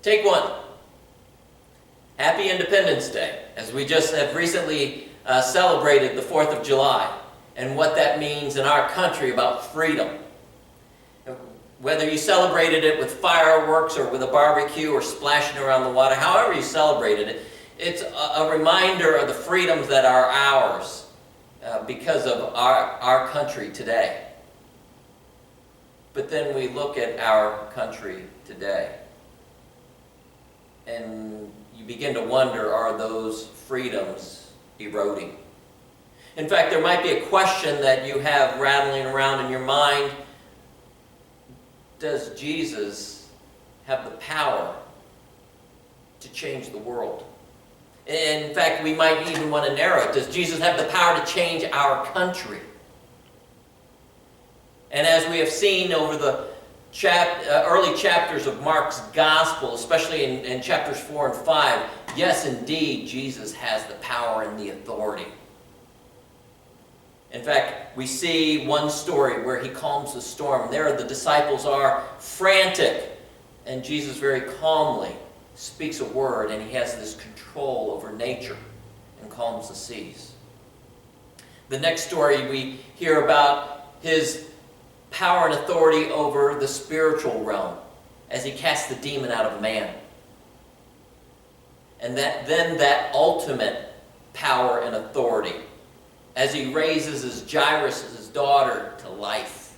Take one. Happy Independence Day, as we just have recently celebrated the 4th of July and what that means in our country about freedom. Whether you celebrated it with fireworks or with a barbecue or splashing around the water, however you celebrated it, it's a reminder of the freedoms that are ours because of our country today. But then we look at our country today, and you begin to wonder, are those freedoms eroding? In fact, there might be a question that you have rattling around in your mind. Does Jesus have the power to change the world? In fact, we might even want to narrow it. Does Jesus have the power to change our country? And as we have seen over the early chapters of Mark's Gospel, especially in chapters 4 and 5, yes, indeed, Jesus has the power and the authority. In fact, we see one story where he calms the storm. There the disciples are frantic, and Jesus very calmly speaks a word, and he has this control over nature and calms the seas. The next story we hear about his power and authority over the spiritual realm as he casts the demon out of man. And then that ultimate power and authority as he raises his Jairus' daughter to life.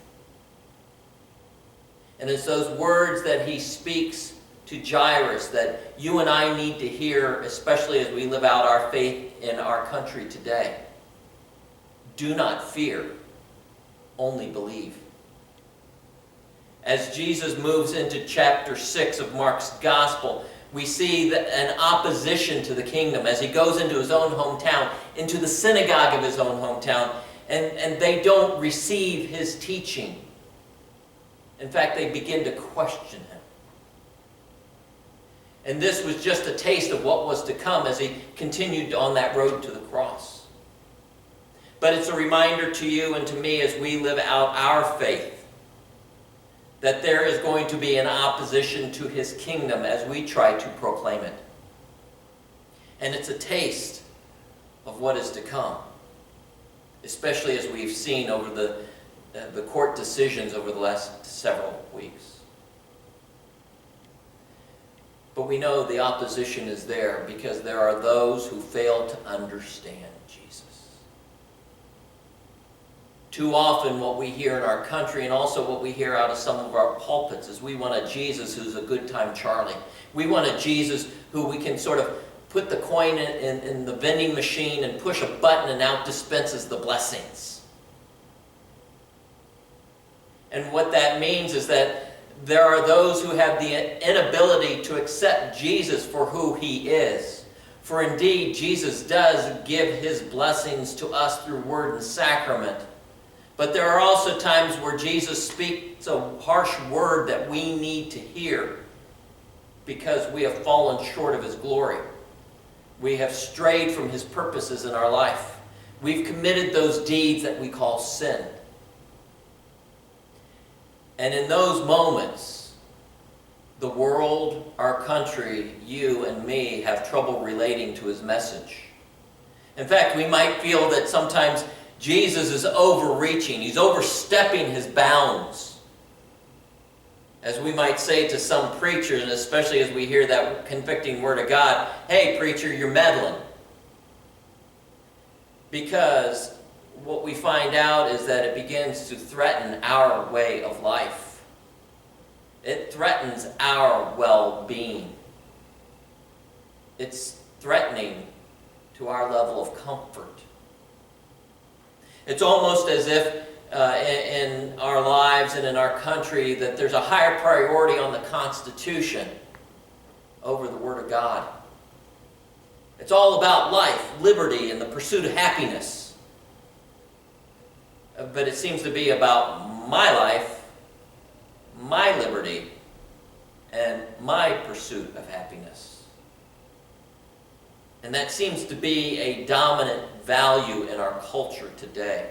And it's those words that he speaks to Jairus that you and I need to hear, especially as we live out our faith in our country today. Do not fear, only believe. As Jesus moves into chapter 6 of Mark's Gospel, we see an opposition to the kingdom as he goes into his own hometown, into the synagogue of his own hometown, and they don't receive his teaching. In fact, they begin to question him. And this was just a taste of what was to come as he continued on that road to the cross. But it's a reminder to you and to me as we live out our faith that there is going to be an opposition to his kingdom as we try to proclaim it. And it's a taste of what is to come, especially as we've seen over the court decisions over the last several weeks. But we know the opposition is there because there are those who fail to understand Jesus. Too often what we hear in our country and also what we hear out of some of our pulpits is we want a Jesus who's a good time Charlie. We want a Jesus who we can sort of put the coin in the vending machine and push a button and out dispenses the blessings. And what that means is that there are those who have the inability to accept Jesus for who he is. For indeed, Jesus does give his blessings to us through word and sacrament. But there are also times where Jesus speaks a harsh word that we need to hear because we have fallen short of his glory. We have strayed from his purposes in our life. We've committed those deeds that we call sin. And in those moments, the world, our country, you and me have trouble relating to his message. In fact, we might feel that sometimes Jesus is overreaching. He's overstepping his bounds. As we might say to some preachers, and especially as we hear that convicting word of God, hey, preacher, you're meddling. Because what we find out is that it begins to threaten our way of life. It threatens our well-being. It's threatening to our level of comfort. It's almost as if in our lives and in our country that there's a higher priority on the Constitution over the Word of God. It's all about life, liberty, and the pursuit of happiness. But it seems to be about my life, my liberty, and my pursuit of happiness. And that seems to be a dominant value in our culture today.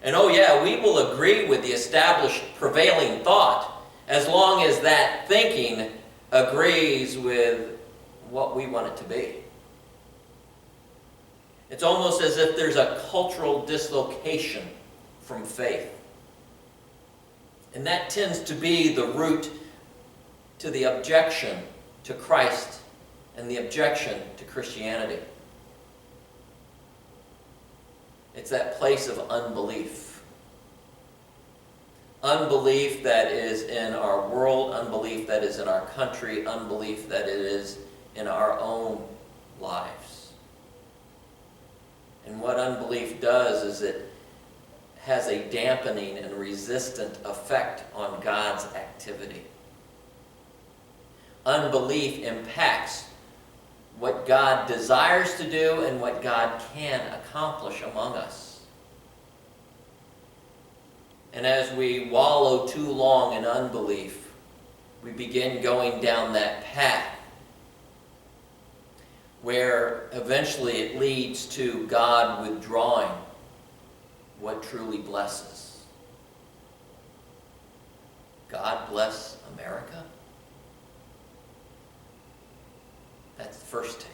And oh yeah, we will agree with the established prevailing thought as long as that thinking agrees with what we want it to be. It's almost as if there's a cultural dislocation from faith. And that tends to be the root to the objection to Christ and the objection to Christianity. It's that place of unbelief. Unbelief that is in our world, unbelief that is in our country, unbelief that it is in our own lives. And what unbelief does is it has a dampening and resistant effect on God's activity. Unbelief impacts what God desires to do and what God can accomplish among us. And as we wallow too long in unbelief, we begin going down that path where eventually it leads to God withdrawing what truly blesses. God bless America? That's the first step.